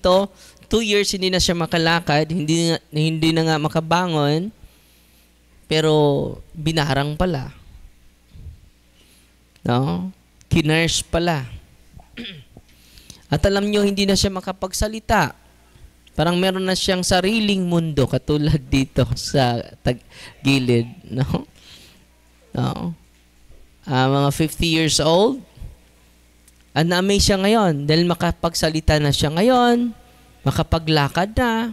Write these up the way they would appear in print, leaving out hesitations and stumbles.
dito, 2 years hindi na siya makalakad, hindi na nga makabangon, pero binarang pala. No? Kinurse pala. At alam nyo, hindi na siya makapagsalita. Parang meron na siyang sariling mundo, katulad dito sa gilid. No? No? Mga 50 years old, na-amaze siya ngayon dahil makapagsalita na siya ngayon, makapaglakad na,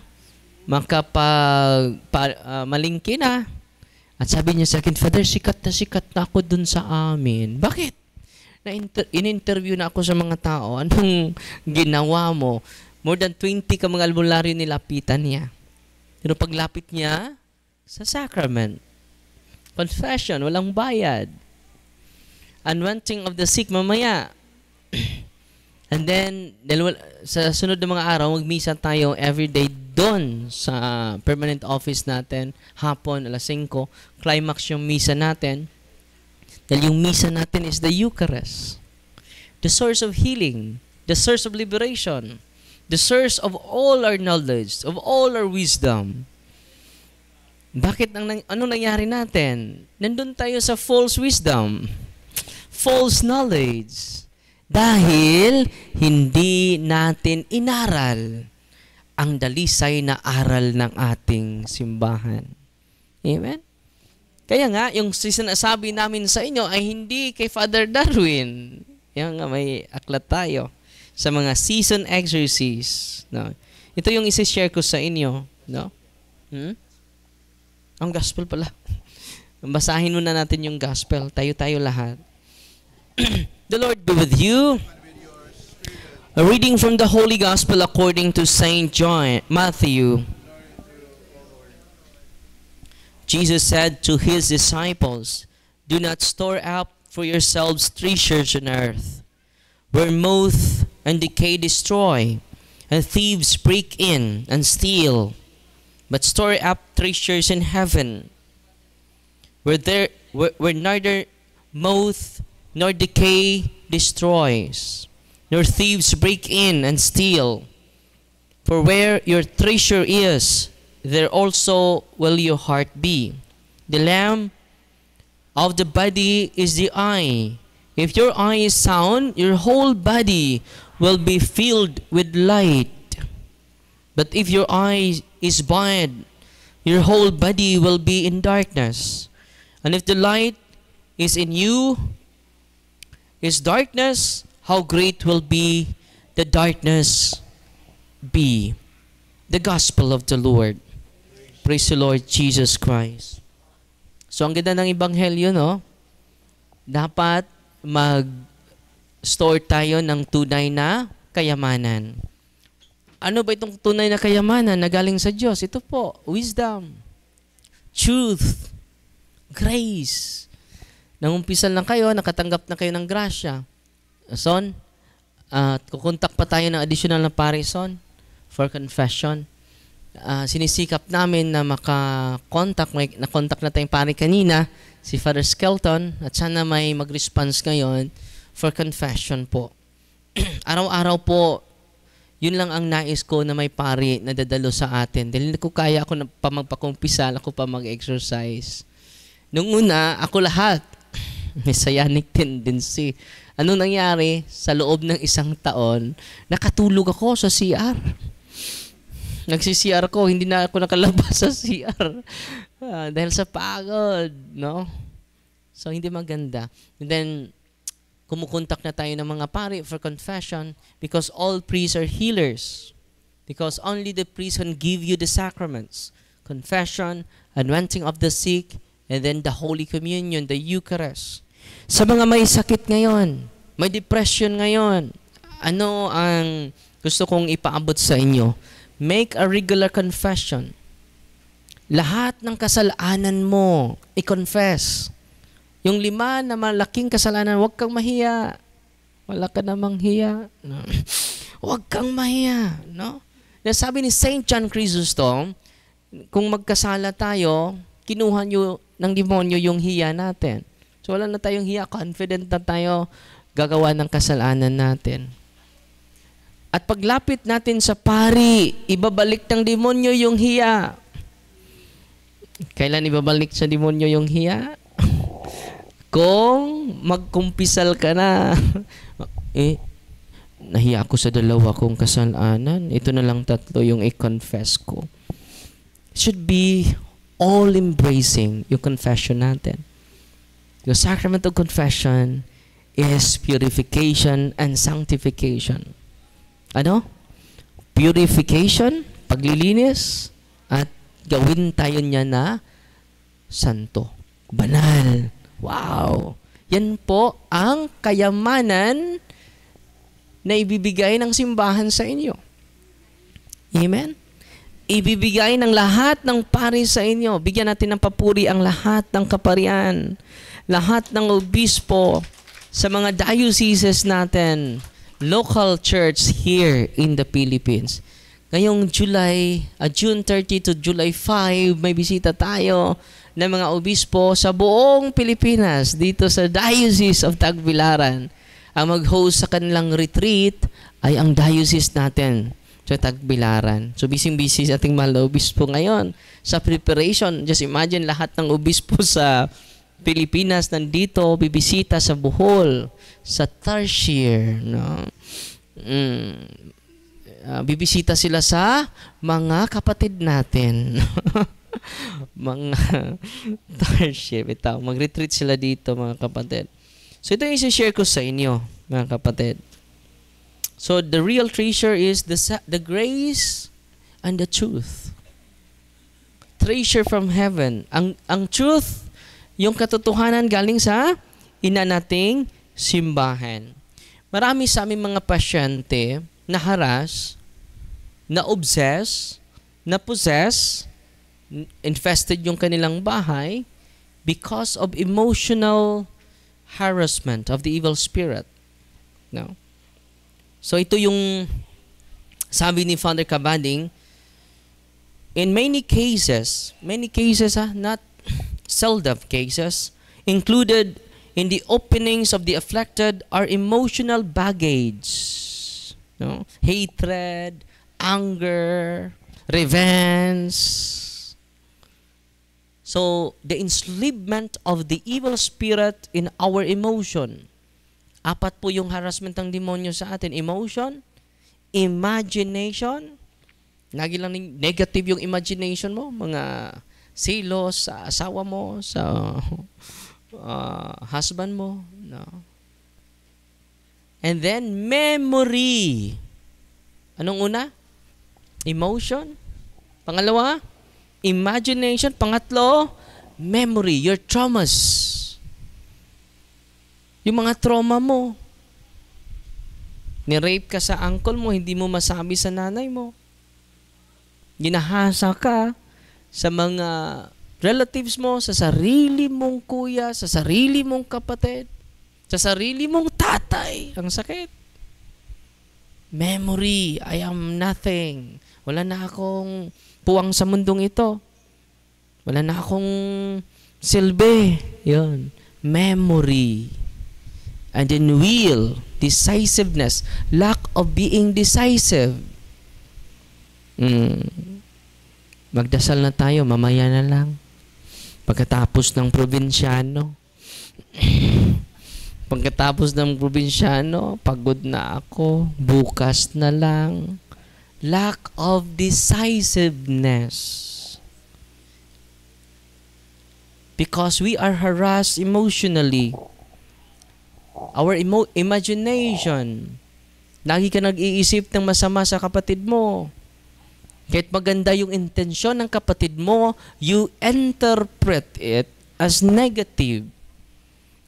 malingki na. At sabi niya sa akin, Father, sikat na ako dun sa amin. Bakit? In-interview na ako sa mga tao. Anong ginawa mo? More than 20 ka mga albularyo nilapitan niya. Pero paglapit niya sa sacrament, confession, walang bayad. Anointing of the sick mamaya. And then, sa sunod na mga araw, magmisa tayo everyday doon sa permanent office natin. Hapon, alas 5, climax yung misa natin. Dahil yung misa natin is the Eucharist. The source of healing. The source of liberation. The source of all our knowledge. Of all our wisdom. Bakit? Ano nangyari natin? Nandun tayo sa false wisdom. False knowledge. Dahil hindi natin inaral ang dalisay na aral ng ating simbahan. Amen? Kaya nga, yung sinasabi namin sa inyo ay hindi kay Father Darwin. Yan nga, may aklat tayo sa mga season exercise. No? Ito yung isi-share ko sa inyo. No? Ang gospel pala. Basahin muna natin yung gospel. Tayo-tayo lahat. The Lord be with you. A reading from the Holy Gospel according to Saint Matthew. Jesus said to his disciples, "Do not store up for yourselves treasures on earth, where moth and decay destroy, and thieves break in and steal. But store up treasures in heaven, where neither moth nor decay destroys, nor thieves break in and steal. For where your treasure is, there also will your heart be. The lamp of the body is the eye. If your eye is sound, your whole body will be filled with light. But if your eye is bad, your whole body will be in darkness. And if the light is in you is darkness, how great will be the darkness be." The Gospel of the Lord. Praise the Lord Jesus Christ. So, ang ganda ng Ebanghelyo, no? Dapat mag-store tayo ng tunay na kayamanan. Ano ba itong tunay na kayamanan na galing sa Diyos? Ito po, wisdom, truth, grace. Nangumpisal lang kayo, nakatanggap na kayo ng grasya. Son, kukontak pa tayo ng additional na pare, son, for confession. Sinisikap namin na makakontak, na-contact na tayong pare kanina, si Father Skelton, at sana may mag-response ngayon for confession po. Araw-araw po, yun lang ang nais ko na may pare na dadalo sa atin. Dahil ko kaya ako pa magpakumpisal, ako pa mag-exercise. Nung una, ako lahat. Messianic tendency. Ano nangyari? Sa loob ng 1 taon, nakatulog ako sa CR. Nagsi-CR ko, hindi na ako nakalabas sa CR. Dahil sa pagod, no? So, hindi maganda. And then, kumukontak na tayo ng mga pari for confession because all priests are healers. Because only the priest can give you the sacraments. Confession, anointing of the sick, and then the Holy Communion, the Eucharist. Sa mga may sakit ngayon, may depression ngayon, ano ang gusto kong ipaabot sa inyo? Make a regular confession. Lahat ng kasalanan mo, i-confess. Yung 5 na malaking kasalanan, huwag kang mahiya. Wala ka namang hiya. No. Huwag kang mahiya. No? Sabi ni Saint John Chrysostom, kung magkasala tayo, kinuha nyo ng demonyo yung hiya natin. So wala na tayong hiya, confident na tayo gagawa ng kasalanan natin. At paglapit natin sa pari, ibabalik ng demonyo yung hiya. Kailan ibabalik sa demonyo yung hiya? Kung magkumpisal ka na. Nahiya ako sa dalawa kong kasalanan. Ito na lang tatlo yung i-confess ko. It should be all-embracing yung confession natin. Yung sacrament of confession is purification and sanctification. Ano? Purification, paglilinis, at gawin tayo niya na santo, banal. Wow! Yan po ang kayamanan na ibibigay ng simbahan sa inyo. Amen? Ibibigay ng lahat ng pari sa inyo. Bigyan natin ng papuri ang lahat ng kaparian, lahat ng obispo sa mga dioceses natin, local church here in the Philippines. Ngayong June 30 to July 5, may bisita tayo ng mga obispo sa buong Pilipinas dito sa Diocese of Tagbilaran. Ang mag-host sa kanilang retreat ay ang diocese natin sa Tagbilaran. So, busy-busy sa ating mahal na obispo ngayon sa preparation. Just imagine lahat ng obispo sa Pilipinas nandito, bibisita sa Bohol, sa Tarsier. No? Bibisita sila sa mga kapatid natin. Mga Tarsier. Mag-retreat sila dito, mga kapatid. So, ito yung isi-share ko sa inyo, mga kapatid. So, the real treasure is the grace and the truth. Treasure from heaven. Ang truth, yung katotohanan galing sa ina nating simbahan. Marami sa aming mga pasyente na haras, na obsess, na possess, infested yung kanilang bahay because of emotional harassment of the evil spirit. No? So ito yung sabi ni Father Cabading, in many cases, not seldom cases, included in the openings of the afflicted are emotional baggage. No? Hatred, anger, revenge. So, the enslavement of the evil spirit in our emotion. Apat po yung harassment ng demonyo sa atin. Emotion, imagination. Lagi lang negative yung imagination mo. Mga silos sa asawa mo, sa husband mo. No? And then, memory. Anong una? Emotion. Pangalawa, imagination. Pangatlo, memory. Your traumas. Yung mga trauma mo. Ni-rape ka sa uncle mo, hindi mo masabi sa nanay mo. Ginahasa ka sa mga relatives mo, sa sarili mong kuya, sa sarili mong kapatid, sa sarili mong tatay. Ang sakit. Memory, I am nothing. Wala na akong puwang sa mundong ito. Wala na akong silbi. Yun. Memory. And then will, decisiveness, lack of being decisive. Magdasal na tayo, mamaya na lang. Pagkatapos ng probinsyano, pagod na ako, bukas na lang. Lack of decisiveness. Because we are harassed emotionally. Our imagination. Lagi ka nag-iisip ng masama sa kapatid mo. Kahit maganda yung intensyon ng kapatid mo, you interpret it as negative.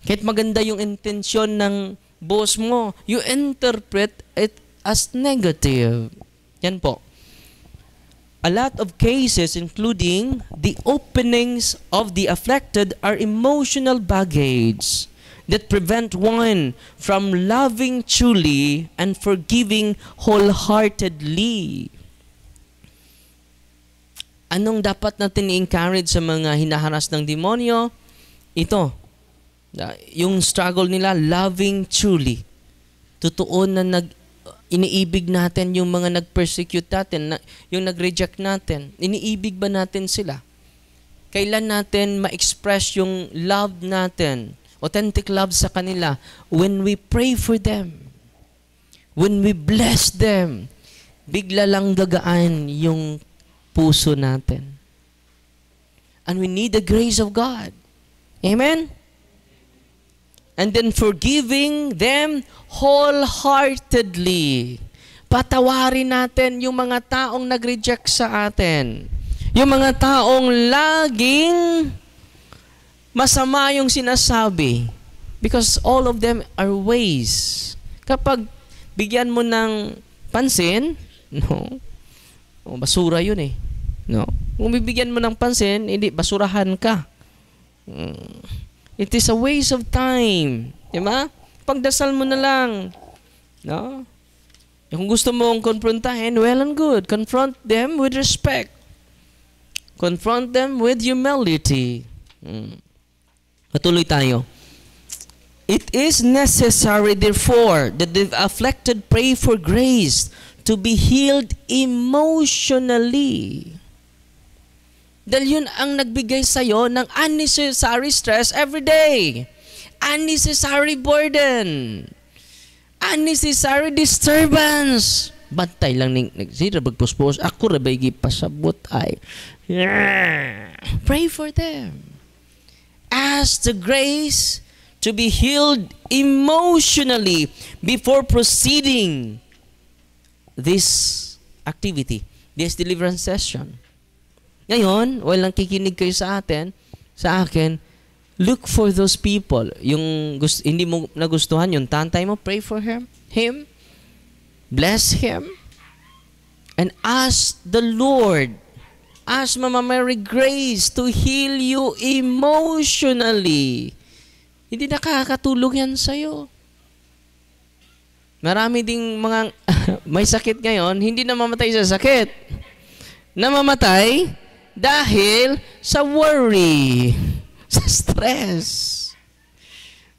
Kahit maganda yung intensyon ng boss mo, you interpret it as negative. Yan po. A lot of cases, including the openings of the afflicted, are emotional baggage that prevent one from loving truly and forgiving wholeheartedly. Anong dapat natin i-encourage sa mga hinaharas ng demonyo? Ito, yung struggle nila, loving truly. Totoo na iniibig natin yung mga nag-persecute natin, yung nag-reject natin? Iniibig ba natin sila? Kailan natin ma-express yung love natin, authentic love sa kanila? When we pray for them. When we bless them. Bigla lang gagaan yung puso natin. And we need the grace of God. Amen? And then forgiving them wholeheartedly. Patawarin natin yung mga taong nag-reject sa atin. Yung mga taong laging masama yung sinasabi. Because all of them are ways. Kapag bigyan mo ng pansin, no? Basura yun eh. No? Kung bibigyan mo ng pansin, hindi, basurahan ka. It is a waste of time. Diba? Pagdasal mo na lang. No? Kung gusto mong konfrontahin, well and good. Confront them with respect. Confront them with humility. Patuloy tayo. It is necessary, therefore, that the afflicted pray for grace to be healed emotionally. Dahil yun ang nagbigay sa'yo ng unnecessary stress every day. Unnecessary burden. Unnecessary disturbance. Bantay lang nagsira magpuspos. Ako rabay gipasabot ay. Pray for them. Ask the grace to be healed emotionally before proceeding this activity, this deliverance session. Ngayon, walang kikinig kayo sa akin, look for those people. Yung hindi mo nagustuhan, yung tantay mo, pray for him, bless him, and ask the Lord, ask Mama Mary Grace to heal you emotionally. Hindi nakakatulong yan sa'yo. Marami ding mga may sakit ngayon, hindi namamatay sa sakit. Namamatay dahil sa worry, sa stress.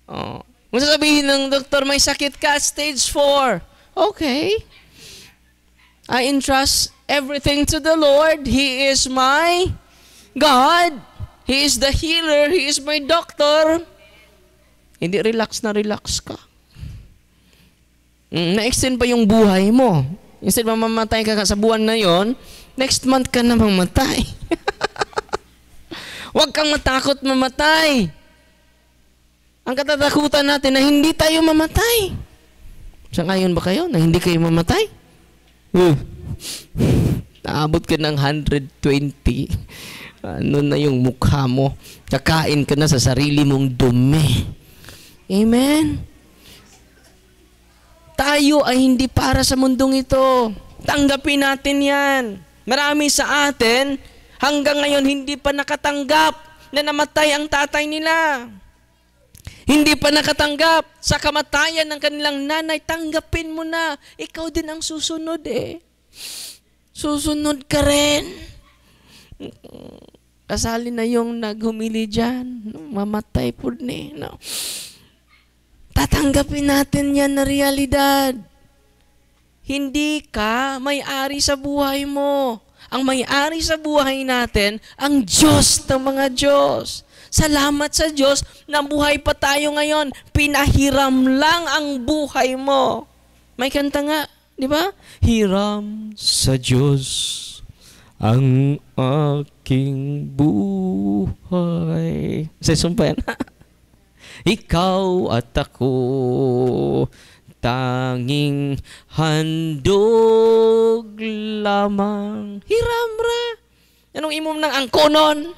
Kung sasabihin ng doktor, may sakit ka, stage 4. Okay. I entrust everything to the Lord. He is my God. He is the healer. He is my doctor. Hindi relax na relax ka. Na-extend pa yung buhay mo. Instead mamamatay ka sa buwan na yon, next month ka na mamatay. Huwag kang matakot mamatay. Ang katatakutan natin na hindi tayo mamatay. Sa ngayon ba kayo na hindi kayo mamatay? Naabot ka ng 120. Ano na yung mukha mo? Kakain ka na sa sarili mong dumi. Amen? Tayo ay hindi para sa mundong ito. Tanggapin natin yan. Marami sa atin, hanggang ngayon hindi pa nakatanggap na namatay ang tatay nila. Hindi pa nakatanggap sa kamatayan ng kanilang nanay. Tanggapin mo na. Ikaw din ang susunod eh. Susunod ka rin. Kasali na yung naghumili dyan. Mamatay po ni. No. Tatanggapin natin yan na realidad. Hindi ka may-ari sa buhay mo. Ang may-ari sa buhay natin, ang Diyos ng mga Diyos. Salamat sa Diyos na buhay pa tayo ngayon. Pinahiram lang ang buhay mo. May kanta nga, di ba? Hiram sa Diyos ang aking buhay. Sa sumpa yan. Ikaw at ako, tanging handog lamang. Hiram ra. Anong imom ng angkonon?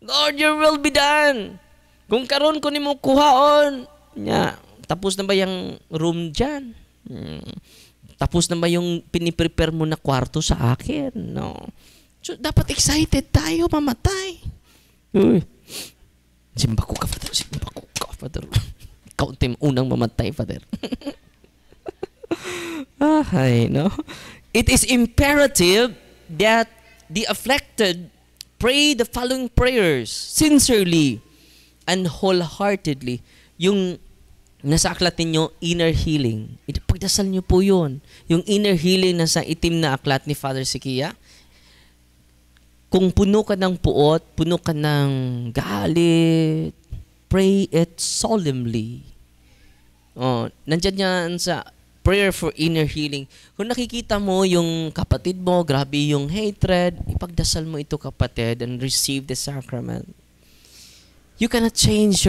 Lord, your will be done. Kung karon ko nimo kuhaon, nya, tapos na ba yung room dyan? Tapos na ba yung piniprepare mo na kwarto sa akin? No. So, dapat excited tayo mamatay. Uy. Simba ko ka, Father. Simba ko ka, Father. Ikaw unang mamatay, Father. No? It is imperative that the afflicted pray the following prayers sincerely and wholeheartedly. Yung nasa aklat ninyo, inner healing. Pagdasal nyo po yun. Yung inner healing na sa itim na aklat ni Father Sikia. Kung puno ka ng puot, puno ka ng galit, pray it solemnly. Nandyan yan sa prayer for inner healing. Kung nakikita mo yung kapatid mo, grabe yung hatred, ipagdasal mo ito kapatid and receive the sacrament. You cannot change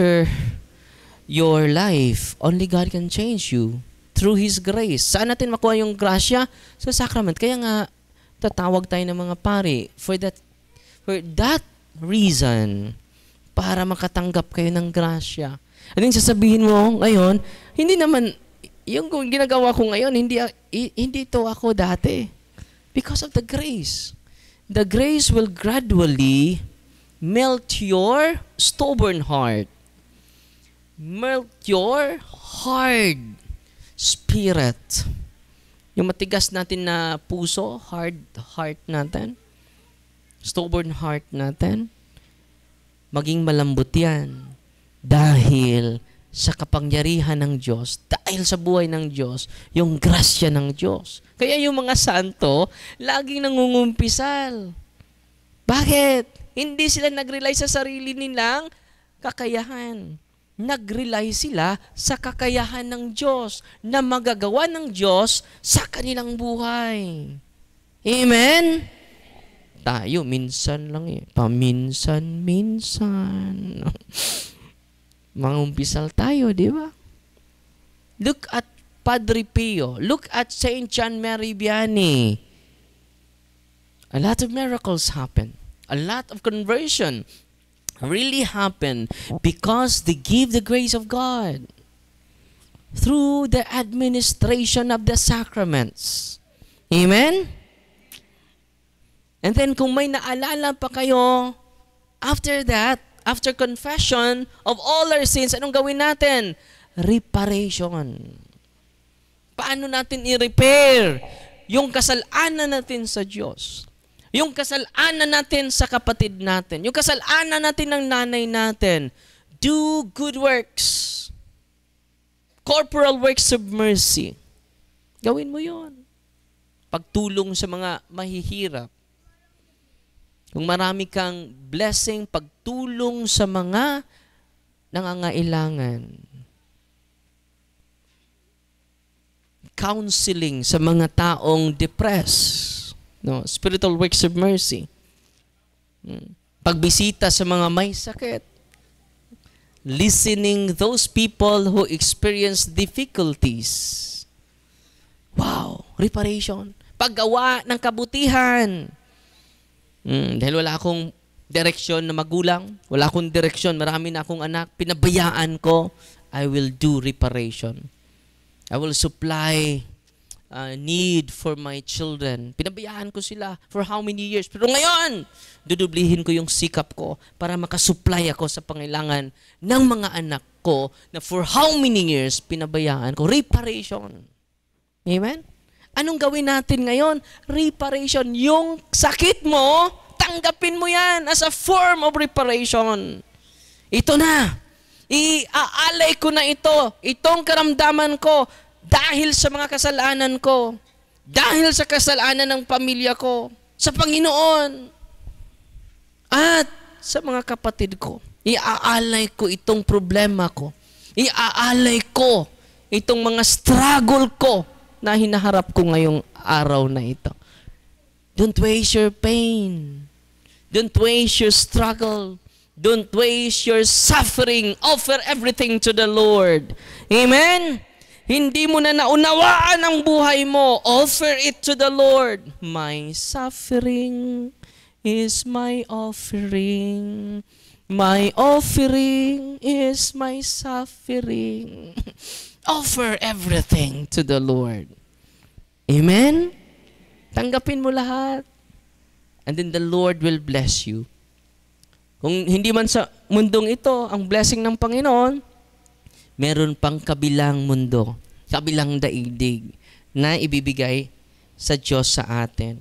your life. Only God can change you through His grace. Saan natin makuha yung grasya? Sa sacrament. Kaya nga, tatawag tayo ng mga pari for that reason, para makatanggap kayo ng grasya. At yung sasabihin mo ngayon, hindi naman, yung ginagawa ko ngayon, hindi ito ako dati. Because of the grace. The grace will gradually melt your stubborn heart. Melt your hard spirit. Yung matigas natin na puso, hard heart natin, stubborn heart natin, maging malambot yan dahil sa kapangyarihan ng Diyos, dahil sa buhay ng Diyos, yung grasya ng Diyos. Kaya yung mga santo, laging nangungumpisal. Bakit? Hindi sila nag-rely sa sarili nilang kakayahan. Nag-rely sila sa kakayahan ng Diyos na magagawa ng Diyos sa kanilang buhay. Amen? Tayo, minsan lang eh. Paminsan-minsan. Mangumpisal tayo, di ba? Look at Padre Pio. Look at Saint John Mary Vianney. A lot of miracles happen. A lot of conversion really happen because they give the grace of God through the administration of the sacraments. Amen? And then kung may naalala pa kayo, after that, after confession of all our sins, anong gawin natin? Reparation. Paano natin i-repair yung kasalanan natin sa Diyos? Yung kasalanan natin sa kapatid natin. Yung kasalanan natin ng nanay natin. Do good works. Corporal works of mercy. Gawin mo yon. Pagtulong sa mga mahihirap. Kung marami kang blessing, pagtulong sa mga nangangailangan. Counseling sa mga taong depressed. No, spiritual works of mercy. Pagbisita sa mga may sakit. Listening those people who experience difficulties. Wow, reparation. Paggawa ng kabutihan. Dahil wala akong direksyon na magulang, wala akong direksyon, marami na akong anak, pinabayaan ko, I will do reparation. I will supply need for my children. Pinabayaan ko sila for how many years? Pero ngayon, dudublihin ko yung sikap ko para makasupply ako sa pangailangan ng mga anak ko na for how many years pinabayaan ko. Reparation. Amen? Anong gawin natin ngayon? Reparation. Yung sakit mo, tanggapin mo yan as a form of reparation. Ito na. Iaalay ko na ito. Itong karamdaman ko dahil sa mga kasalanan ko. Dahil sa kasalanan ng pamilya ko. Sa Panginoon. At sa mga kapatid ko. Iaalay ko itong problema ko. Iaalay ko itong mga struggle ko na hinaharap ko ngayong araw na ito. Don't waste your pain. Don't waste your struggle. Don't waste your suffering. Offer everything to the Lord. Amen? Hindi mo na naunawaan ang buhay mo. Offer it to the Lord. My suffering is my offering. My offering is my suffering. Offer everything to the Lord. Amen? Tanggapin mo lahat. And then the Lord will bless you. Kung hindi man sa mundong ito, ang blessing ng Panginoon, meron pang kabilang mundo, kabilang daigdig na ibibigay sa Diyos sa atin.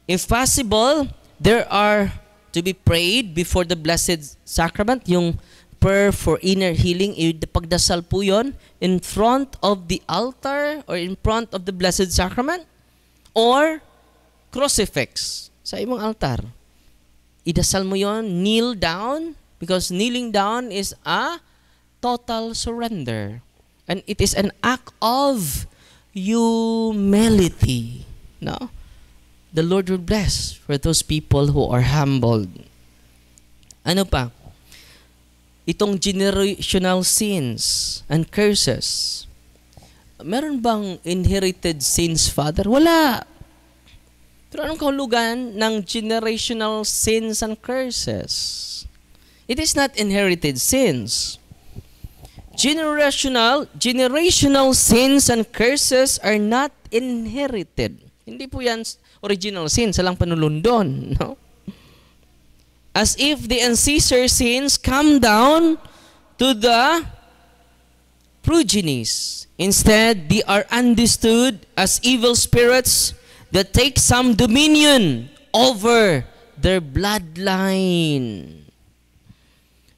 If possible, there are to be prayed before the Blessed Sacrament, yung prayer for inner healing, pagdasal po yun in front of the altar or in front of the Blessed Sacrament or crucifix sa imong altar. Idasal mo yon, kneel down, because kneeling down is a total surrender. And it is an act of humility. No? The Lord will bless for those people who are humbled. Ano pa? Itong generational sins and curses. Meron bang inherited sins, Father? Wala. Pero anong kahulugan ng generational sins and curses? It is not inherited sins. Generational sins and curses are not inherited. Hindi po yan original sins, salang panulundon. No? As if the ancestor sins come down to the progenies. Instead, they are understood as evil spirits that take some dominion over their bloodline.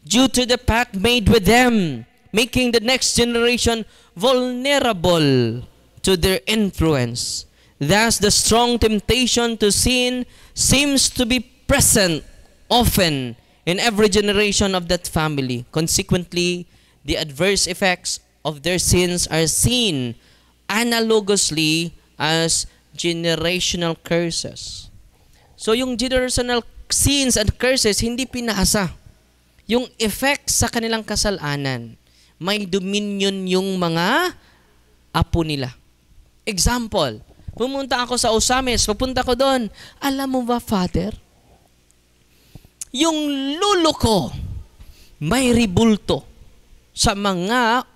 Due to the pact made with them, making the next generation vulnerable to their influence. Thus, the strong temptation to sin seems to be present often in every generation of that family. Consequently, the adverse effects of their sins are seen analogously as generational curses. So, yung generational sins and curses, hindi pinasa. Yung effect sa kanilang kasalanan, may dominion yung mga apo nila. Example, pumunta ako sa Osames, papunta ko doon. Alam mo ba, Father? Yung lulo ko, may ribulto sa mga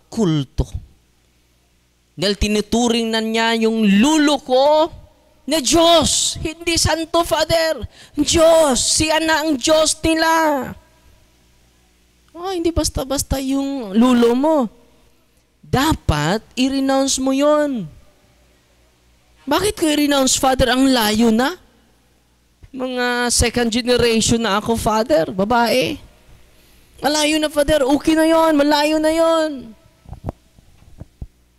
kulto. Dahil tinuturing na niya yung lulo ko na Diyos. Hindi santo, Father. Diyos. Siya na ang Diyos nila. Hindi basta-basta yung lulo mo. Dapat i-renounce mo yon. Bakit ko i-renounce, Father? Ang layo na. Mga second generation na ako, Father. Babae. Malayo na, Father. Okay na yon. Malayo na yon.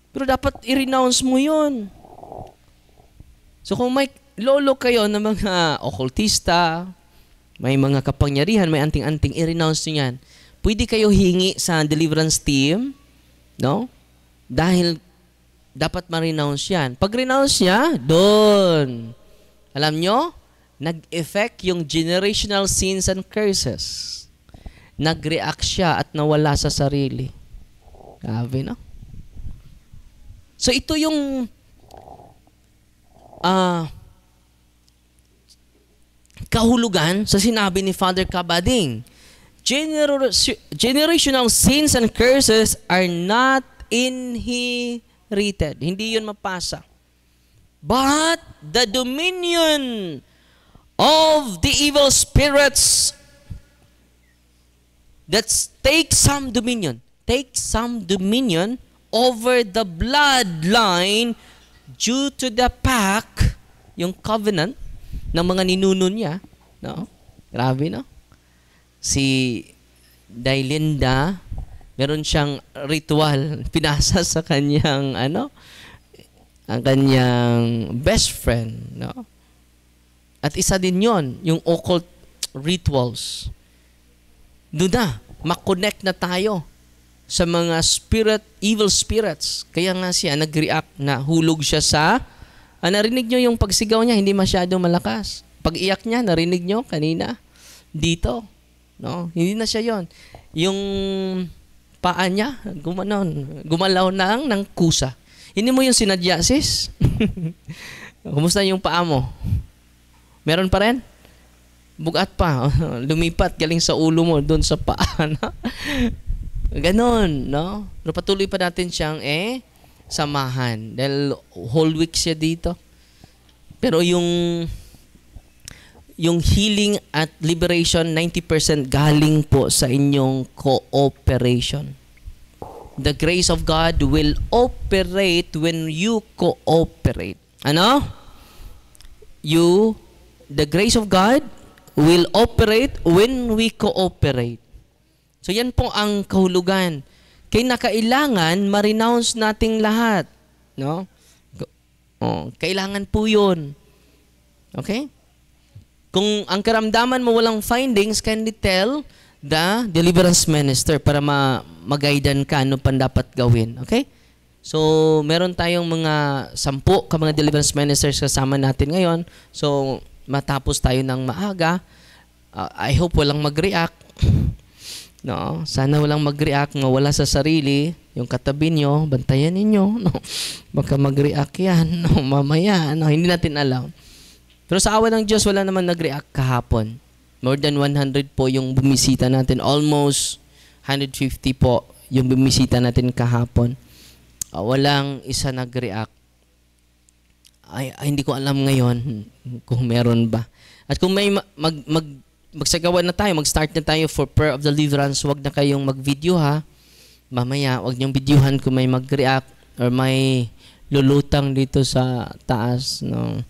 Pero dapat i-renounce mo yon. So kung may lolo kayo na mga occultista, may mga kapangyarihan, may anting-anting, i-renounce nyo yan. Pwede kayo hingi sa deliverance team, no? Dahil dapat ma-renounce yan. Pag renounce niya, doon. Alam nyo, nag-effect yung generational sins and curses. Nag-react siya at nawala sa sarili. Grabe, no? So ito yung kahulugan sa sinabi ni Father Cabading. Generational sins and curses are not inherited. Hindi yun mapasa. But the dominion of the evil spirits that take some dominion over the bloodline due to the pact, yung covenant ng mga ninuno niya, no? Grabe, no? Si Dailinda, meron siyang ritual, pinasa sa kanyang, ang kanyang best friend, no? At isa din yon, yung occult rituals. Doon na, makonect na tayo sa mga evil spirits. Kaya nga siya nag-react na hulog siya sa, narinig nyo yung pagsigaw niya, hindi masyado malakas. Pag-iyak niya, narinig nyo kanina, dito. No? Hindi na siya yon. Yung paa niya, gumalaw na ng kusa. Hindi mo yung sinadya, sis? Kumusta yung paa mo? Meron pa rin? Bugat pa. Lumipat, galing sa ulo mo, doon sa paa. No? Ganon, no? Pero patuloy pa natin siyang samahan. Dahil whole week siya dito. Pero yung healing at liberation, 90% galing po sa inyong cooperation. The grace of God will operate when you cooperate. Ano? The grace of God will operate when we cooperate. So yan po ang kahulugan. Kaya nakailangan ma-renounce nating lahat. No? Kailangan po yun. Okay? Kung ang karamdaman mo walang findings, kindly tell the deliverance minister para mag-guidean ka ano pa dapat gawin. Okay? So, meron tayong mga 10 mga deliverance ministers kasama natin ngayon. So, matapos tayo ng maaga. I hope walang mag-react. No? Sana walang mag-react, mawala sa sarili. Yung katabi nyo, bantayan ninyo. No? Baka mag-react yan. No? Mamaya. No? Hindi natin alam. Pero sa awa ng Diyos, wala naman nag-react kahapon. More than 100 po yung bumisita natin. Almost 150 po yung bumisita natin kahapon. Walang isa nag-react. Ay, hindi ko alam ngayon kung meron ba. At kung may magsagawa na tayo, mag-start na tayo for prayer of deliverance, wag na kayong mag-video ha. Mamaya, wag niyong videohan kung may mag-react or may lulutang dito sa taas. No?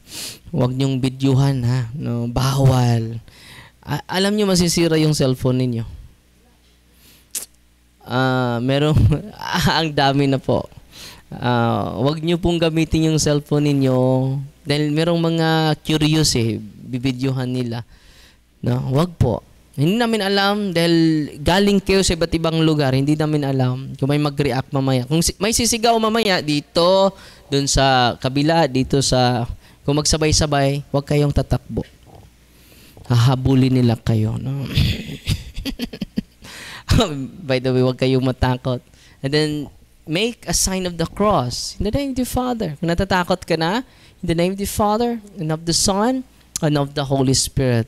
Wag niyong videohan ha. No? Bawal. Alam niyo masisira yung cellphone ninyo. Merong, ang dami na po. Wag niyo pong gamitin yung cellphone ninyo dahil merong mga curious bibidyohan nila. No, wag po. Hindi namin alam dahil galing kayo sa iba't ibang lugar, hindi namin alam kung may mag-react mamaya. Kung may sisigaw mamaya dito, dun sa kabila, dito sa kung magsabay-sabay, wag kayong tatakbo. Hahabulin nila kayo, no? By the way, wag kayong matakot. And then make a sign of the cross in the name of the Father. Kung natatakot ka na, in the name of the Father, and of the Son, and of the Holy Spirit.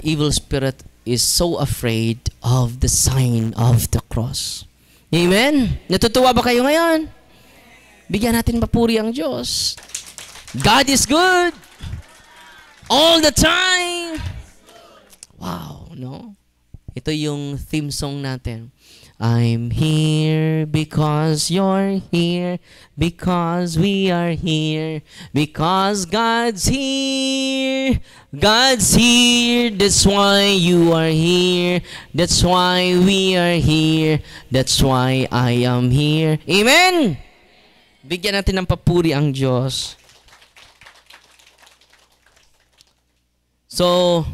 Evil spirit is so afraid of the sign of the cross. Amen? Natutuwa ba kayo ngayon? Bigyan natin papuri ang Diyos. God is good. All the time. Wow, no? Ito yung theme song natin. I'm here because you're here, because we are here, because God's here. God's here, that's why you are here, that's why we are here, that's why I am here. Amen? Bigyan natin ng papuri ang Diyos. So,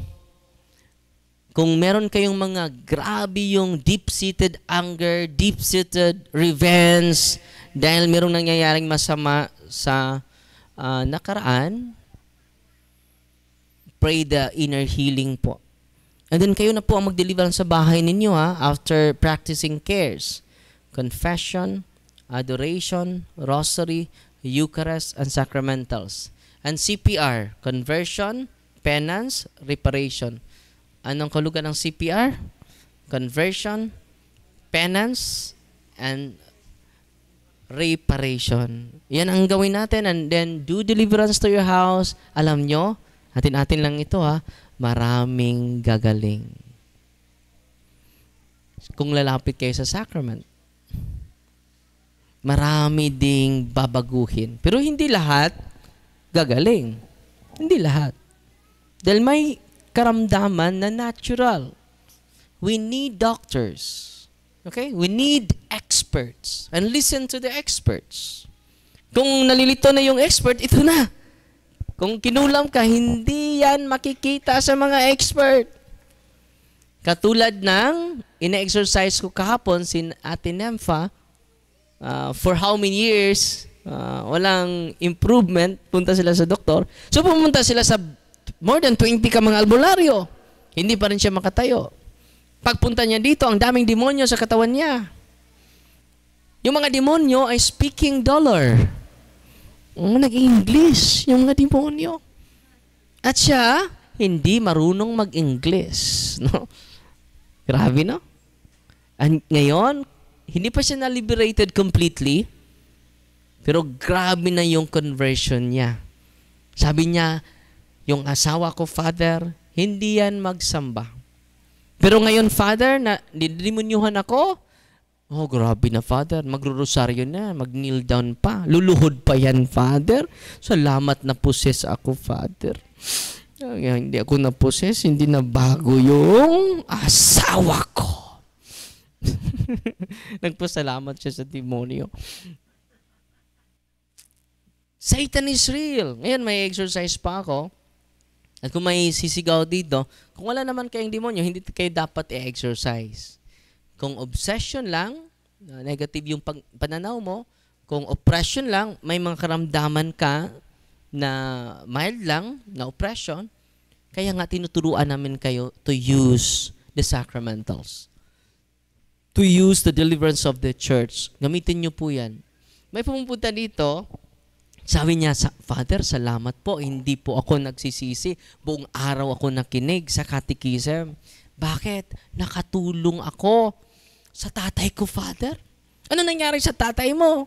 kung meron kayong mga grabe yung deep-seated anger, deep-seated revenge, dahil merong nangyayaring masama sa nakaraan, pray the inner healing po. And then kayo na po ang mag-deliver sa bahay ninyo after practicing cares. Confession, adoration, rosary, Eucharist, and sacramentals. And CPR, conversion, penance, reparation. Anong kahulugan ng CPR? Conversion, penance, and reparation. Yan ang gawin natin. And then, do deliverance to your house. Alam nyo, atin-atin lang ito maraming gagaling. Kung lalapit kayo sa sacrament, marami ding babaguhin. Pero hindi lahat gagaling. Hindi lahat. Dahil may karamdaman na natural. We need doctors. Okay? We need experts. And listen to the experts. Kung nalilito na yung expert, ito na. Kung kinulam ka, hindi yan makikita sa mga expert. Katulad ng ina-exercise ko kahapon si Ate Nempha, for how many years, walang improvement, punta sila sa doktor. So pumunta sila sa more than 20 ka mga albularyo. Hindi pa rin siya makatayo. Pagpunta niya dito, ang daming demonyo sa katawan niya. Yung mga demonyo ay speaking dollar. Nag-English yung mga demonyo. At siya, hindi marunong mag-English. No? Grabe, no? And ngayon, hindi pa siya na-liberated completely, pero grabe na yung conversion niya. Sabi niya, yung asawa ko, Father, hindi yan magsamba. Pero ngayon, Father, na didemonyuhan ako. Oh, grabe na, Father. Magro-rosaryo na. Mag-kneel down pa. Luluhod pa yan, Father. Salamat na poses ako, Father. Hindi ako na-possess, hindi na bago yung asawa ko. Nagpasalamat siya sa demonyo. Satan is real. Ngayon, may exercise pa ako. At kung may sisigaw dito, kung wala naman kayong demonyo, hindi kayo dapat i-exercise. Kung obsession lang, negative yung pananaw mo, kung oppression lang, may mga karamdaman ka na mild lang, na oppression, kaya nga tinuturuan namin kayo to use the sacramentals. To use the deliverance of the church. Gamitin nyo po yan. May pumupunta dito, sabi niya, Father, salamat po, hindi po ako nagsisisi. Buong araw ako nakinig sa catechism. Bakit? Nakatulong ako sa tatay ko, Father. Ano nangyari sa tatay mo?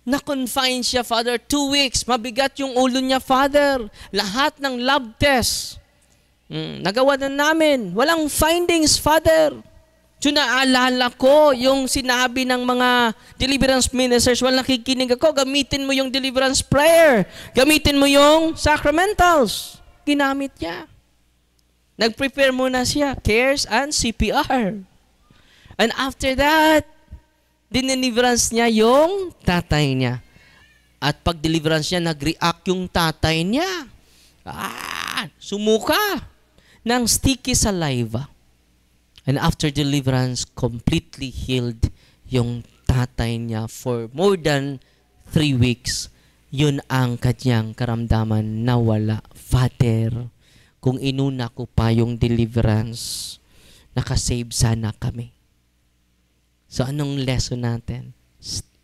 Na-confine siya, Father, 2 weeks. Mabigat yung ulo niya, Father. Lahat ng lab test. Nagawa na namin. Walang findings, Father. So naalala ko yung sinabi ng mga deliverance ministers, walang nakikinig ako, gamitin mo yung deliverance prayer. Gamitin mo yung sacramentals. Ginamit niya. Nag-prepare muna siya, CARES and CPR. And after that, dineliverance niya yung tatay niya. At pag deliverance niya, nag-react yung tatay niya. Sumuka ng sticky saliva. And after deliverance, completely healed yung tatay niya for more than 3 weeks. Yun ang kanyang karamdaman na wala. Father, kung inuna ko pa yung deliverance, nakasave sana kami. So, anong lesson natin?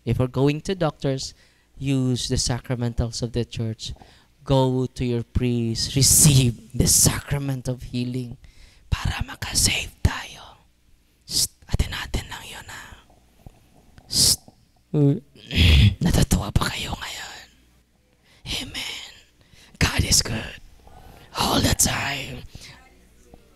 If we're going to doctors, use the sacramentals of the church. Go to your priest. Receive the sacrament of healing para makasave tayo. Atin natin lang yun, ha? Natatawa ba kayo ngayon? Amen. God is good. All the time.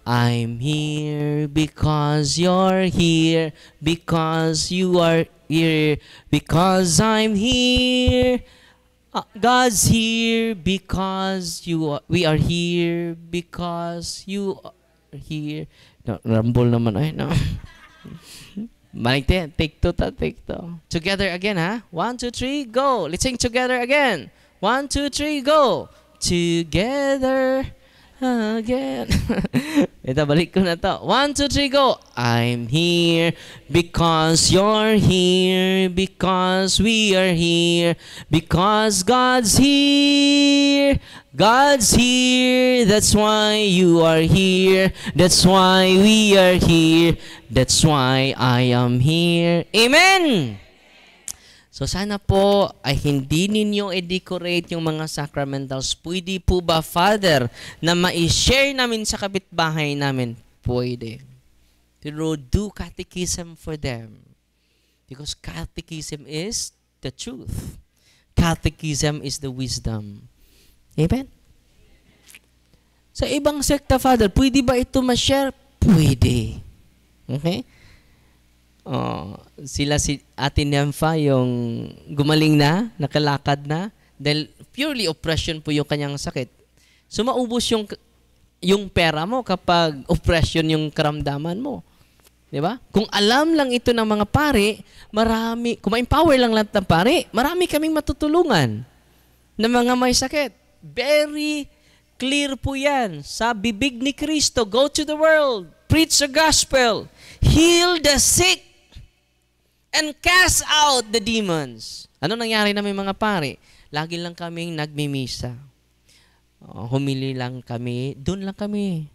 I'm here because you're here, because you are here, because I'm here. God's here because we are here, because you are here. No, rumble naman ay no. Balik din. Take two. Together again, ha? 1, 2, 3, go. Let's sing together again. 1, 2, 3, go. Together again. Ito, balik ko na to. 1, 2, 3, go. I'm here because you're here, because we are here, because God's here. God's here. That's why you are here. That's why we are here. That's why I am here. Amen! So sana po ay hindi ninyo i-decorate yung mga sacramentals. Pwede po ba, Father, na ma-share namin sa kapitbahay namin? Pwede. Pero do catechism for them. Because catechism is the truth. Catechism is the wisdom. Amen? Sa ibang sekta, Father, pwede ba ito ma-share? Pwede. Okay? Sila si Ate Nympha yung gumaling na, nakalakad na, dahil purely oppression po yung kanyang sakit. So maubos yung pera mo kapag oppression yung karamdaman mo. Di ba? Kung alam lang ito ng mga pari, marami, kung ma-empower lang lahat ng pari, marami kaming matutulungan na mga may sakit. Very clear po yan. Sa bibig ni Kristo, go to the world, preach the gospel, heal the sick, and cast out the demons. Ano nangyari na may mga pari? Lagi lang kaming nagmimisa. Humili lang kami. Doon lang kami.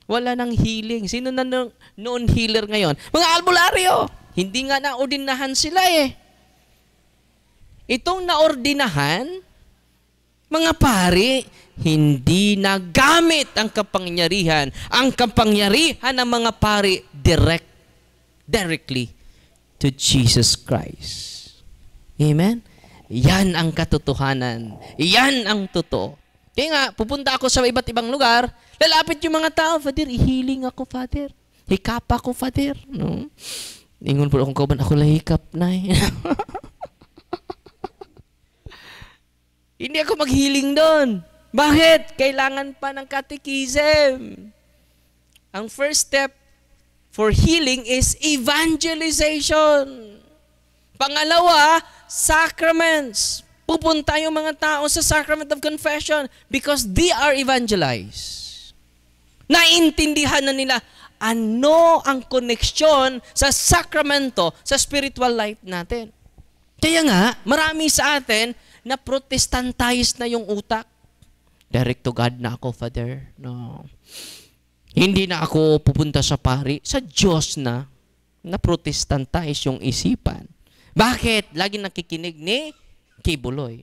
Wala nang healing. Sino na noon healer ngayon? Mga albularyo. Hindi nga naordinahan sila eh. Itong naordinahan, mga pari, hindi nagamit ang kapangyarihan. Ang kapangyarihan ng mga pari directly to Jesus Christ. Amen? Yan ang katotohanan. Yan ang totoo. Kaya nga, pupunta ako sa iba't ibang lugar, lalapit yung mga tao, Father, i-healing ako, Father. Hikap ako, Father. No? Ingon po akong kauban, ako lahikap na eh. Hindi ako mag-healing doon. Bakit? Kailangan pa ng catechism. Ang first step for healing is evangelization. Pangalawa, sacraments. Pupunta yung mga tao sa sacrament of confession because they are evangelized. Naintindihan na nila ano ang koneksyon sa sakramento sa spiritual life natin. Kaya nga, marami sa atin na protestantize na yung utak. Direct to God na ako, Father. No. Hindi na ako pupunta sa pari. Sa Diyos na protestantize yung isipan. Bakit? Lagi nakikinig ni Kibuloy.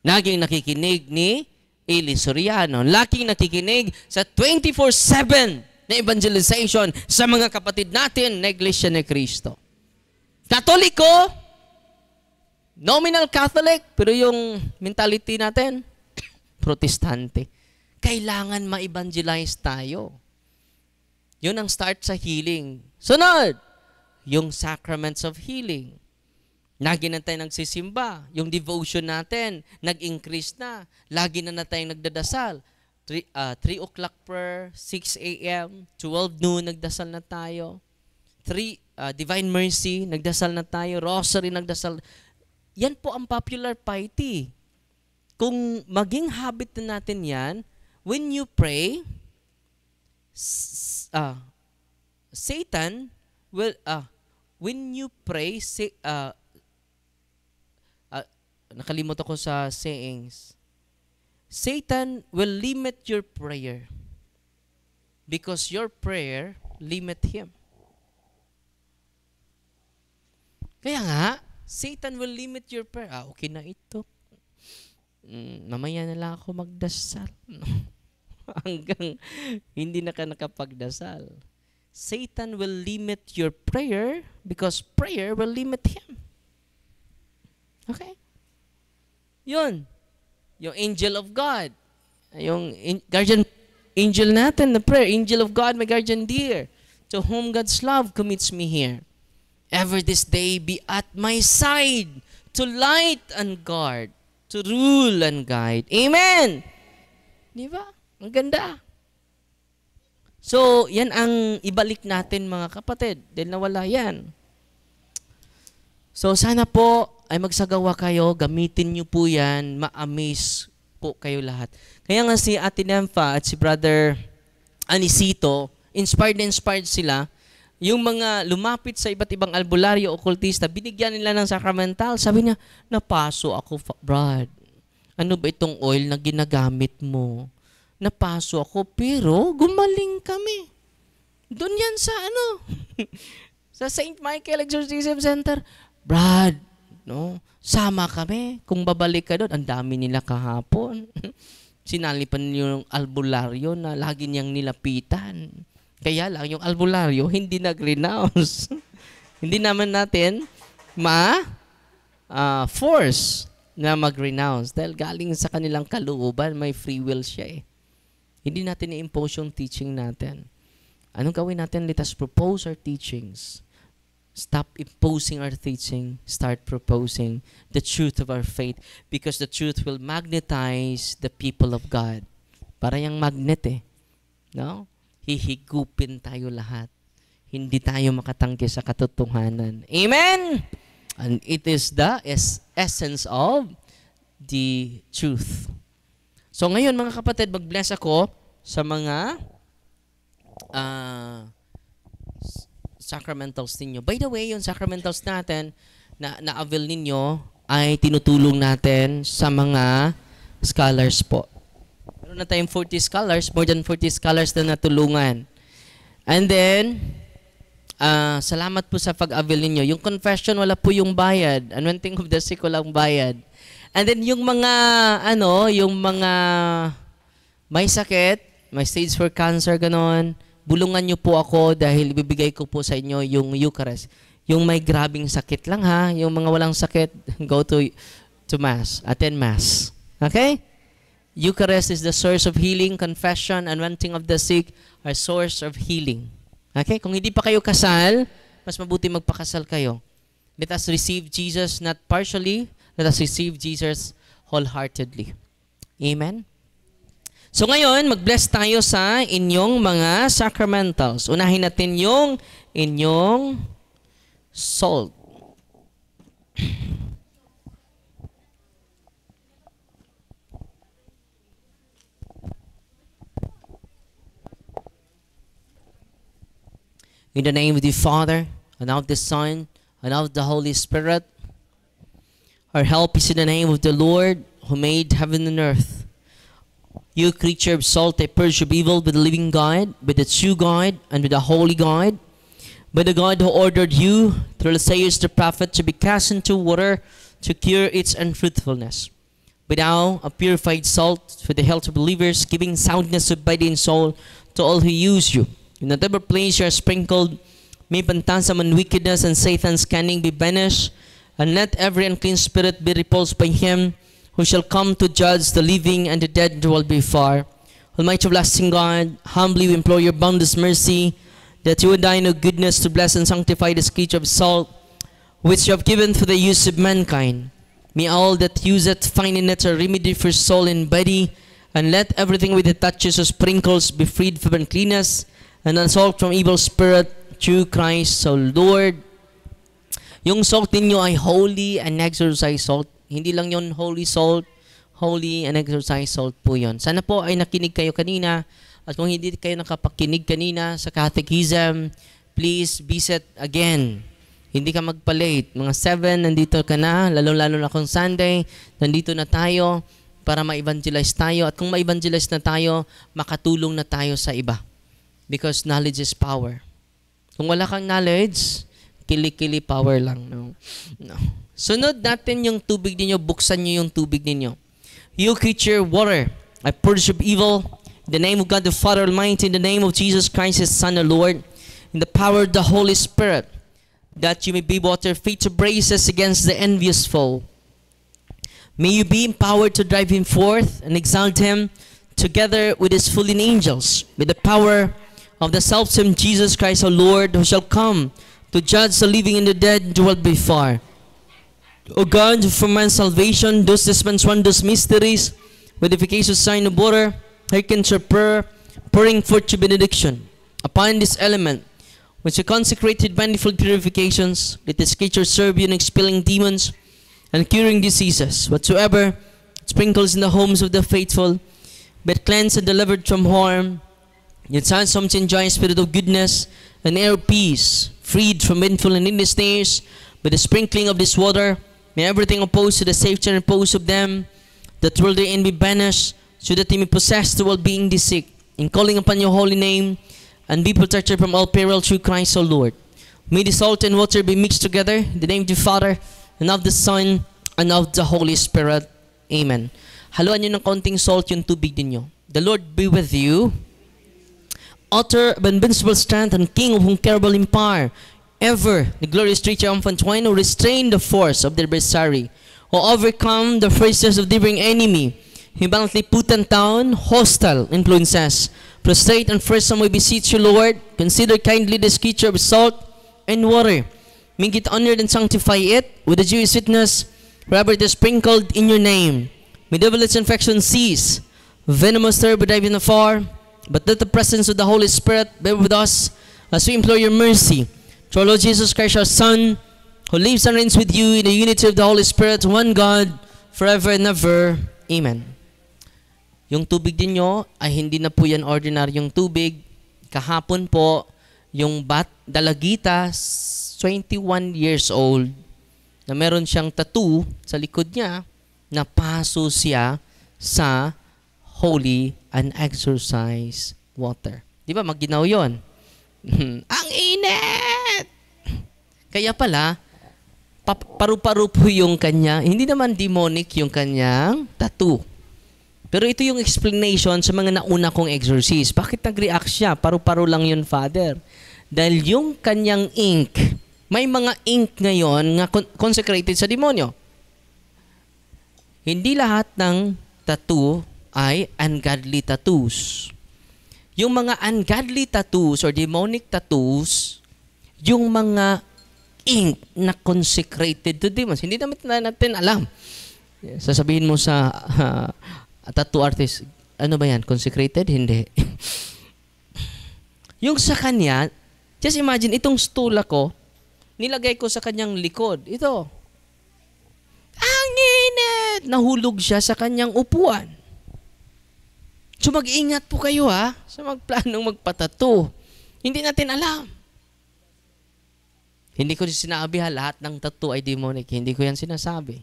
Laging nakikinig ni Eli Soriano. Laging nakikinig sa 24/7 na evangelization sa mga kapatid natin na Iglesia ni Cristo. Katoliko, nominal Catholic, pero yung mentality natin, protestante. Kailangan ma-evangelize tayo. Yun ang start sa healing. Sunod, yung sacraments of healing. Lagi na tayo nagsisimba. Yung devotion natin, nag-increase na. Lagi na tayong nagdadasal. 3 o'clock prayer, 6 a.m., 12 noon, nagdasal na tayo. Divine Mercy, nagdasal na tayo. Rosary, nagdasal. Yan po ang popular piety. Kung maging habit na natin yan, when you pray, Satan will, when you pray, nakalimot ako sa sayings. Satan will limit your prayer because your prayer limit him. Kaya nga, Satan will limit your prayer. Okay na ito. Mamaya na lang ako magdasal. Hanggang hindi na ka nakapagdasal. Satan will limit your prayer because prayer will limit him. Okay? Yun. Yung angel of God. Yung guardian angel natin, the prayer. Angel of God, my guardian dear, to whom God's love commits me here. Ever this day be at my side, to light and guard, to rule and guide. Amen! Di ba? Ang ganda. So, yan ang ibalik natin mga kapatid. Dahil nawala yan. So, sana po ay magsagawa kayo, gamitin nyo po yan, ma-amaze po kayo lahat. Kaya nga si Ate Nympha at si Brother Anisito, inspired sila. Yung mga lumapit sa iba't ibang albularyo, okultista, binigyan nila ng sacramental. Sabi niya, napaso ako, Brad. Ano ba itong oil na ginagamit mo? Napaso ako, pero gumaling kami. Doon yan sa sa St. Michael Exorcism Center. Brad, no? Sama kami. Kung babalik ka doon, ang dami nila kahapon. Sinalipan yung albularyo na lagi niyang nilapitan. Kaya lang, yung albularyo, hindi nag-renounce. Hindi naman natin force na mag-renounce. Dahil galing sa kanilang kalooban, may free will siya eh. Hindi natin i-impose yung teaching natin. Anong gawin natin? Let us propose our teachings. Stop imposing our teaching. Start proposing the truth of our faith because the truth will magnetize the people of God. Para yung magnet eh. No? Hihigupin tayo lahat. Hindi tayo makatanggi sa katotohanan. Amen? And it is the essence of the truth. So ngayon mga kapatid, mag-bless ako sa mga sacramentals ninyo. By the way, yung sacramentals natin na na-avail ninyo ay tinutulong natin sa mga scholars po. Meron na tayong 40 scholars, more than 40 scholars na natulungan. And then, salamat po sa pag-avail ninyo. Yung confession, wala po yung bayad. Anointing of the sick, walang bayad. And then yung mga, yung mga may sakit, may stage 4 cancer, ganon, bulungan nyo po ako dahil ibibigay ko po sa inyo yung Eucharist. Yung may grabing sakit lang ha, yung mga walang sakit, go to Mass, attend Mass. Okay? Eucharist is the source of healing, confession, anointing of the sick are source of healing. Okay? Kung hindi pa kayo kasal, mas mabuti magpakasal kayo. Let us receive Jesus not partially, let us receive Jesus wholeheartedly. Amen? So ngayon, mag-bless tayo sa inyong mga sacramentals. Unahin natin yung inyong salt. In the name of the Father, and of the Son, and of the Holy Spirit. Our help is in the name of the Lord, who made heaven and earth. You creature of salt, I purge of evil with the living God, with the true God, and with the holy God, by the God who ordered you, through Isaiah the prophet, to be cast into water to cure its unfruitfulness. But thou, a purified salt, for the health of believers, giving soundness of body and soul to all who use you. In whatever place you are sprinkled, may phantasm and wickedness and Satan's cunning be banished, and let every unclean spirit be repulsed by him who shall come to judge the living and the dead who will be far. Almighty everlasting God, humbly we implore your boundless mercy, that you would thine of goodness to bless and sanctify this creature of salt, which you have given for the use of mankind. May all that use it find in it a remedy for soul and body, and let everything with it touches or sprinkles be freed from uncleanness, and unsalt from evil spirit, through Christ our Lord. Yung salt ninyo ay holy and exorcised salt. Hindi lang yon holy salt, holy and exorcised salt po yon. Sana po ay nakinig kayo kanina. At kung hindi kayo nakapakinig kanina sa catechism, please visit again. Hindi ka magpa-late. Mga 7, nandito ka na. Lalo-lalo na kung Sunday, nandito na tayo para ma-evangelize tayo. At kung ma-evangelize na tayo, makatulong na tayo sa iba. Because knowledge is power. Kung wala kang knowledge, kili-kili power lang. No. Sunod natin yung tubig ninyo. Buksan nyo yung tubig ninyo. You creature water, I purge of evil, in the name of God the Father Almighty, in the name of Jesus Christ, His Son, the Lord, in the power of the Holy Spirit, that you may be water fit to brace us against the envious foe. May you be empowered to drive him forth and exalt him together with his fallen angels, with the power of the selfsame Jesus Christ our Lord, who shall come to judge the living and the dead, who will be far. O God, for man's salvation, those dispense wondrous mysteries, with efficacious sign of water, hearken to prayer, pouring forth your benediction upon this element, which you consecrated manifold purifications, let this creature serve you in expelling demons and curing diseases, whatsoever sprinkles in the homes of the faithful, but cleansed and delivered from harm, yet some to enjoy a spirit of goodness and air of peace, freed from sinful and needless snares, by the sprinkling of this water, may everything opposed to the safety and repose of them that will therein be banished, so that they may possess the well-being they seek, in calling upon your holy name, and be protected from all peril through Christ our Lord. May the salt and water be mixed together, in the name of the Father, and of the Son, and of the Holy Spirit. Amen. Haluan nyo ng konting salt yung tubig ninyo. The Lord be with you. Author of invincible strength and King of unconquerable empire, ever the glorious triumphant one, who restrained the force of the adversary, who overcome the forces of the differing enemy, he violently put down hostile influences. Prostrate and first some we beseech you, Lord, consider kindly this creature of salt and water. Make it honored and sanctify it with the Jewish witness, wherever it is sprinkled in your name. May devil its infection cease, venomous terror be driven afar, but let the presence of the Holy Spirit be with us as we implore your mercy. Through our Lord Jesus Christ, our Son, who lives and reigns with you in the unity of the Holy Spirit, one God, forever and ever. Amen. Yung tubig din nyo ay hindi na po yan ordinaryong tubig. Kahapon po, yung dalagita, 21 years old, na meron siyang tattoo sa likod niya, napaso siya sa holy and exorcised water. Di ba, maginaw yun? Ang init! Kaya pala, paru-paro po yung kanya, hindi naman demonic yung kanyang tattoo. Pero ito yung explanation sa mga nauna kong exorcist. Bakit nag-react siya? Paru-paro lang yun, Father. Dahil yung kanyang ink, may mga ink ngayon nga consecrated sa demonyo. Hindi lahat ng tattoo ay ungodly tattoos. Yung mga ungodly tattoos or demonic tattoos, yung mga ink na consecrated to demons. Hindi naman natin alam Sasabihin mo sa tattoo artist, ano ba yan? Consecrated? Hindi. Yung sa kanya, just imagine, itong stool ako, nilagay ko sa kanyang likod. Ito. Ang init! Nahulog siya sa kanyang upuan. So mag-ingat po kayo sa magplanong magpatato. Hindi natin alam. Hindi ko sinabi lahat ng tattoo ay demonic. Hindi ko yan sinasabi.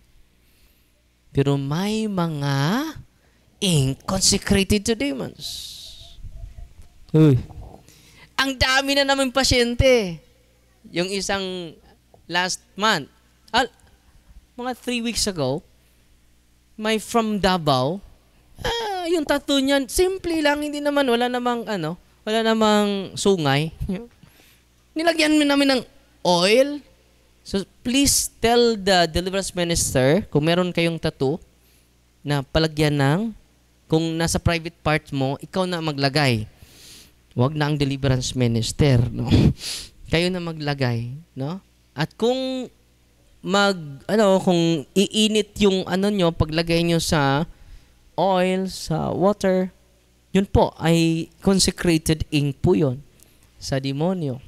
Pero may mga ink consecrated to demons. Uy. Ang dami na namin pasyente. Yung isang last month, mga 3 weeks ago, may from Davao, yung tattoo niya, simple lang, hindi naman, wala namang sungay. Nilagyan namin ng oil. So, please tell the deliverance minister, kung meron kayong tattoo, na palagyan ng, kung nasa private part mo, ikaw na maglagay. Huwag na ang deliverance minister, no? Kayo na maglagay, no? At kung kung iinit yung nyo, paglagay nyo sa oil, sa water, yun po ay consecrated ink po yun sa demonyo.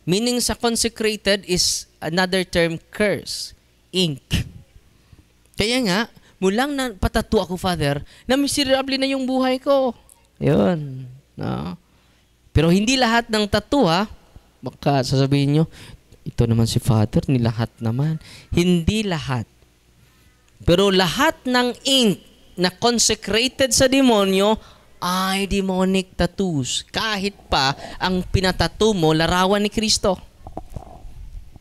Meaning sa consecrated is another term, curse, ink. Kaya nga, mulang na patatu ako, Father, na miserable na yung buhay ko. Yun. No? Pero hindi lahat ng tattoo, baka sasabihin nyo, ito naman si Father, ni lahat naman. Hindi lahat. Pero lahat ng ink na consecrated sa demonyo ay demonic tattoos. Kahit pa ang pinatattoo mo, larawan ni Kristo.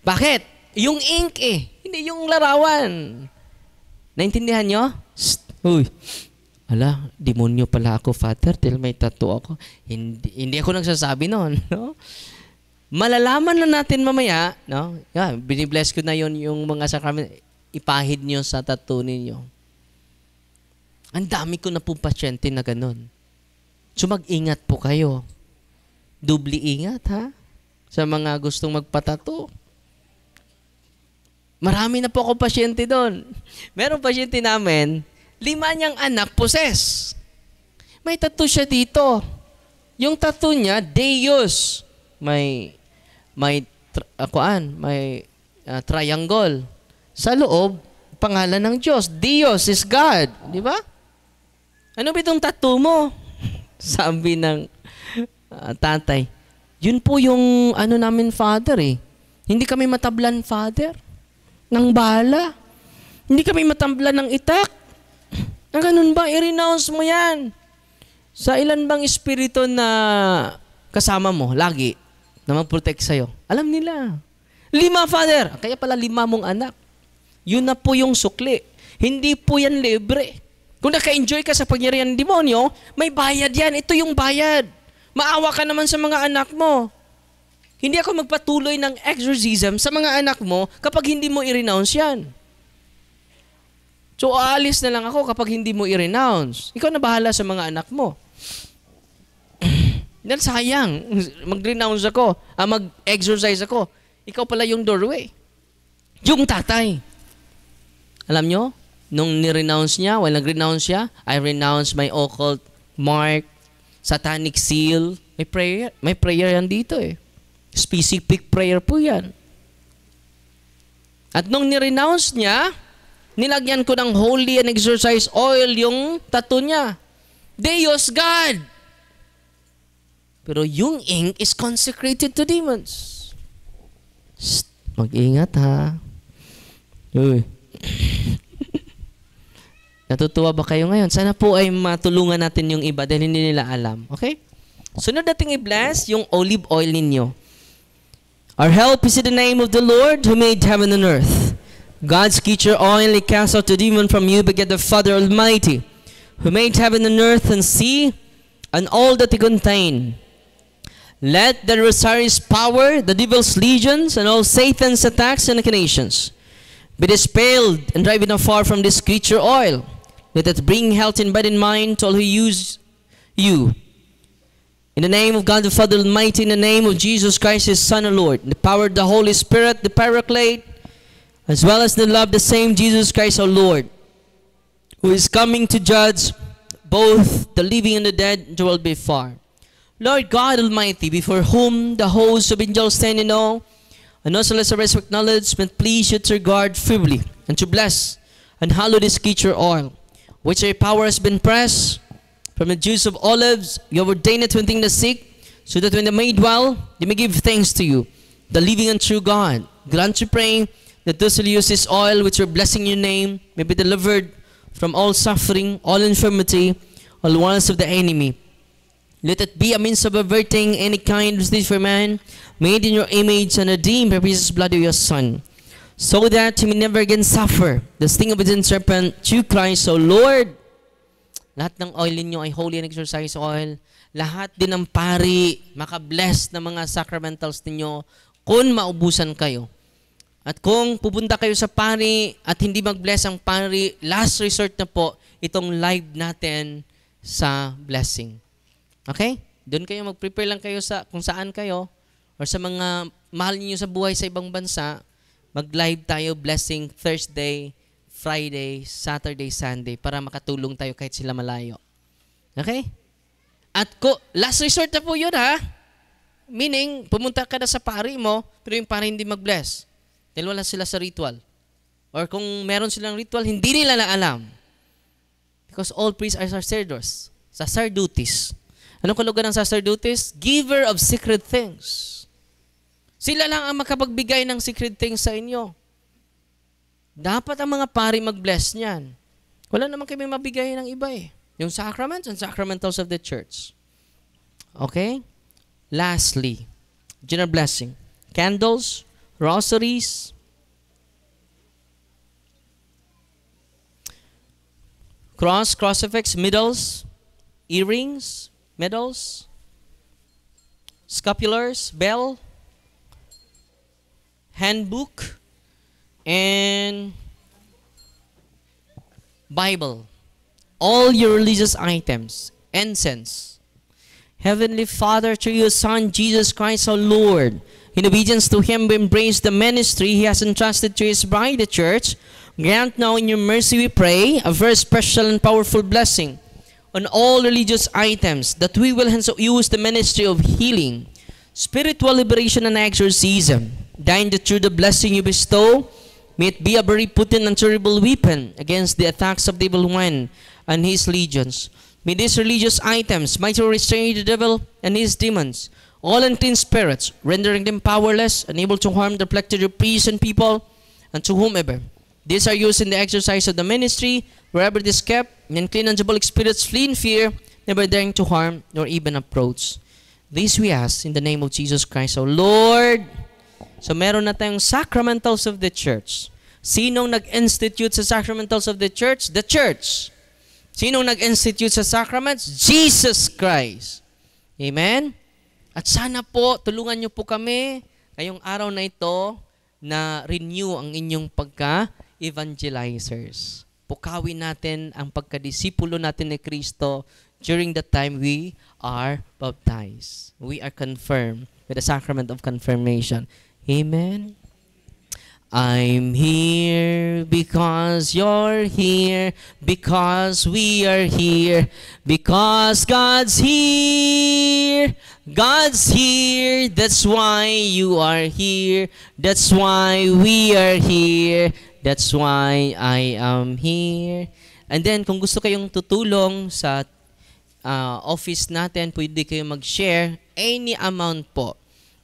Bakit? Yung ink hindi yung larawan. Naintindihan nyo? Uy, demonyo pala ako, Father, dahil may tattoo ako. Hindi ako nagsasabi noon, no? Malalaman na natin mamaya, no? Binibless ko na yung mga sakrament, ipahid nyo sa tattoo ninyo. Ang dami ko na po pasyente na ganun. So mag-ingat po kayo. Dubli ingat, sa mga gustong magpatato. Marami na po ako pasyente doon. Meron pasyente namin, 5 niyang anak possess. May tattoo siya dito. Yung tattoo niya, Deus. May triangle. Sa loob, pangalan ng Diyos. Dios is God. Di ba? Ano ba itong tattoo mo? Sabi ng tatay. Yun po yung namin, Father Hindi kami matablan, Father. Ng bala. Hindi kami matablan ng itak. Na ganun ba? I-renounce mo yan. Sa ilan bang espiritu na kasama mo, lagi, na mag-protect sa'yo? Alam nila. 5, Father. Kaya pala 5 mong anak. Yun na po yung sukli. Hindi po yan libre. Kung naka-enjoy ka sa pangyarihan ng demonyo, may bayad yan. Ito yung bayad. Maawa ka naman sa mga anak mo. Hindi ako magpatuloy ng exorcism sa mga anak mo kapag hindi mo i-renounce yan. So, aalis na lang ako kapag hindi mo i-renounce. Ikaw na bahala sa mga anak mo. Dahil sayang, mag-renounce ako, mag-exorcise ako. Ikaw pala yung doorway. Yung tatay. Alam nyo? Nung ni-renounce niya, while nag-renounce siya, I renounce my occult mark, satanic seal. May prayer yan dito Specific prayer po yan. At nung ni-renounce niya, nilagyan ko ng holy and exorcise oil yung tattoo niya. Deus God. Pero yung ink is consecrated to demons. Mag-ingat Uy. Natutuwa ba kayo ngayon? Sana po ay matulungan natin yung iba dahil hindi nila alam. Okay? Sunod nating i-bless yung olive oil ninyo. Our help is in the name of the Lord who made heaven and earth. God's creature oil, he cast out the demon from you, beget the Father Almighty, who made heaven and earth and sea, and all that they contain. Let the rosary's power, the devil's legions, and all Satan's attacks and machinations be dispelled and driven afar from this creature oil. Let it bring health in body and mind to all who use you. In the name of God the Father Almighty, in the name of Jesus Christ, His Son and Lord, in the power of the Holy Spirit, the Paraclete, as well as the love the same Jesus Christ our Lord, who is coming to judge both the living and the dead, and will be far. Lord God Almighty, before whom the hosts of angels stand in awe, and also let us acknowledge, but please you to regard favorably, and to bless and hallow this creature oil, which your power has been pressed from the juice of olives. You have ordained it to anoint the sick, so that when they may dwell, they may give thanks to you, the living and true God. Grant to pray that those who use this oil, which are blessing your name, may be delivered from all suffering, all infirmity, all wiles of the enemy. Let it be a means of averting any kind of disease for man, made in your image and redeemed by the precious blood of your Son, so that he may never again suffer the sting of the serpent, through Christ, O Lord. Lahat ng oil ninyo ay holy and exercise oil. Lahat din ng pari, makabless na mga sacramentals ninyo kung maubusan kayo. At kung pupunta kayo sa pari at hindi mag-bless ang pari, last resort na po itong live natin sa blessing. Okay? Doon kayo mag-prepare lang kayo sa kung saan kayo or sa mga mahal niyo sa buhay sa ibang bansa. Mag-live tayo blessing Thursday, Friday, Saturday, Sunday para makatulong tayo kahit sila malayo. Okay? At last resort na po yun, ha? Meaning, pumunta ka na sa pari mo, pero yung pari hindi mag-bless. Dahil wala sila sa ritual. Or kung meron silang ritual, hindi nila na alam. Because all priests are sacerdos. Sacerdotes. Anong kalugan ng sacerdotes? Giver of secret things. Sila lang ang makapagbigay ng secret things sa inyo. Dapat ang mga pari mag-bless niyan. Wala naman kami mabigay ng iba eh. Yung sacraments and sacramentals of the church. Okay? Lastly, general blessing. Candles, rosaries, cross, crucifix, medals, earrings, medals, scapulars, bell, handbook, and Bible. All your religious items, incense. Heavenly Father, through your Son, Jesus Christ our Lord, in obedience to Him, we embrace the ministry He has entrusted to His bride, the church. Grant now in your mercy, we pray, a very special and powerful blessing on all religious items, that we will hence use the ministry of healing, spiritual liberation, and exorcism. Thine that through the blessing you bestow, may it be a very potent and terrible weapon against the attacks of the evil one and his legions. May these religious items mightily restrain the devil and his demons, all unclean spirits, rendering them powerless, unable to harm the plethora of priests and people, and to whomever. These are used in the exercise of the ministry, wherever it is kept, and unclean and diabolic spirits flee in fear, never daring to harm nor even approach. This we ask in the name of Jesus Christ, our Lord. So meron na tayong sacramentals of the church. Sinong nag-institute sa sacramentals of the church? The church. Sinong nag-institute sa sacraments? Jesus Christ. Amen? At sana po, tulungan niyo po kami ngayong araw na ito na renew ang inyong pagka-evangelizers. Pukawin natin ang pagkadisipulo natin ni Kristo during the time we are baptized. We are confirmed with the sacrament of confirmation. Amen? I'm here because you're here, because we are here, because God's here. God's here, that's why you are here, that's why we are here, that's why I am here. And then, kung gusto kayong tutulong sa office natin, pwede kayo mag-share any amount po.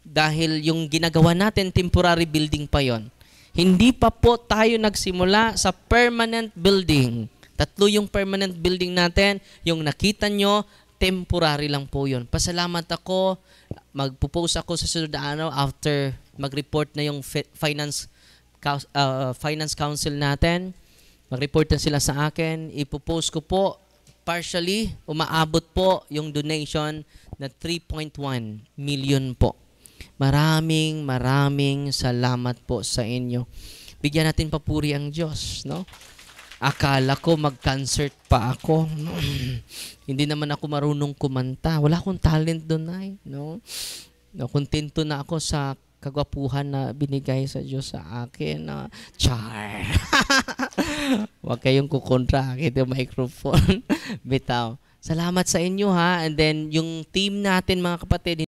Dahil yung ginagawa natin, temporary building pa yon. Hindi pa po tayo nagsimula sa permanent building. 3 yung permanent building natin. Yung nakita nyo, temporary lang po yun. Pasalamat ako. Magpo-post ako sa sunod na araw after mag-report na yung finance council natin. Mag-report na sila sa akin. Ipo-post ko po. Partially, umaabot po yung donation na 3.1 million po. Maraming salamat po sa inyo. Bigyan natin papuri ang Diyos, no? Akala ko mag-concert pa ako, no? Hindi naman ako marunong kumanta. Wala akong talent doon, ay, no? Kontento na ako sa kagwapuhan na binigay sa Diyos sa akin na char. Huwag kayong kukontra akin yung microphone. Bitaw. Salamat sa inyo ha. And then yung team natin mga kapatid,